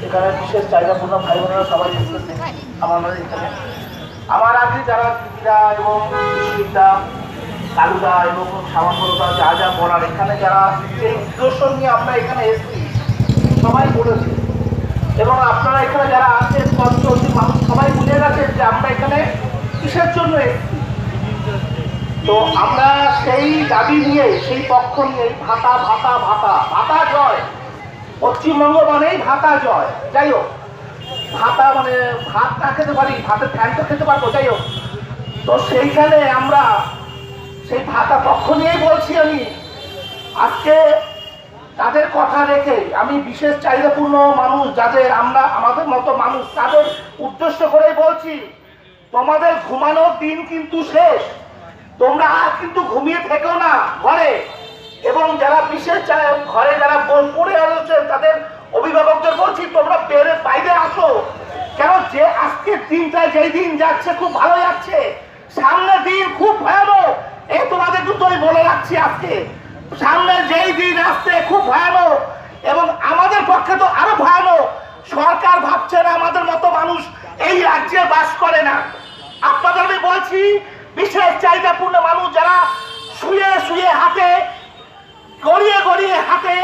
এখানে বিশেষ চাহিদাপূর্ণ ভাই বোনেরা সবাই বুঝতেছে আমাদের এখানে আমার আগে যারা দিদিরা এবং সুশীলদা কালুদা এবং শ্যামাপরদা যা যা বলার এখানে যারা এই উদ্দেশ্য নিয়ে আমরা এখানে এসেছি সবাই বলেছি এবং আপনারা এখানে যারা আছেন পঞ্চী মানুষ সবাই বুঝে গেছেন যে আমরা এখানে কিসের জন্য এসেছি। তো আমরা সেই দাবি নিয়ে সেই পক্ষ নিয়ে ভাতা ভাতা ভাতা ভাতা জয়, পশ্চিমবঙ্গ মানেই ভাতা জয়। যাই হোক, ভাতা মানে ভাত না খেতে পারি, ভাতের ফ্যান তো খেতে পারবো। যাই হোক, তো সেইখানে আমরা সেই ভাতা পক্ষ নিয়েই বলছি। আমি আজকে তাদের কথা রেখে আমি বিশেষ চাহিদাপূর্ণ মানুষ যাদের আমরা আমাদের মতো মানুষ তাদের উদ্দেশ্য করেই বলছি, তোমাদের ঘুমানোর দিন কিন্তু শেষ। তোমরা আর কিন্তু ঘুমিয়ে থেকেও না ঘরে, এবং যারা বিশেষ ঘরে যারা পড়ে রয়েছেন তাদের অভিভাবকদের বলছি তোমরা বাইরে আসো। কেন যে আজকের দিনটা যেই দিন যাচ্ছে খুব ভালো যাচ্ছে, সামনের দিন খুব ভয়ানক। এই তোমাদের কিন্তু আমি বলে রাখছি, আজকে সামনে যেই দিন আসছে খুব ভয়ানক, এবং আমাদের পক্ষে তো আরো ভয়ানক। সরকার ভাবছে না আমাদের মতো মানুষ এই রাজ্যে বাস করে না। আপনাদের আমি বলছি, বিশেষ চাহিদাপূর্ণ মানুষ যারা শুয়ে শুয়ে হাতে গড়িয়ে গড়িয়ে হাতে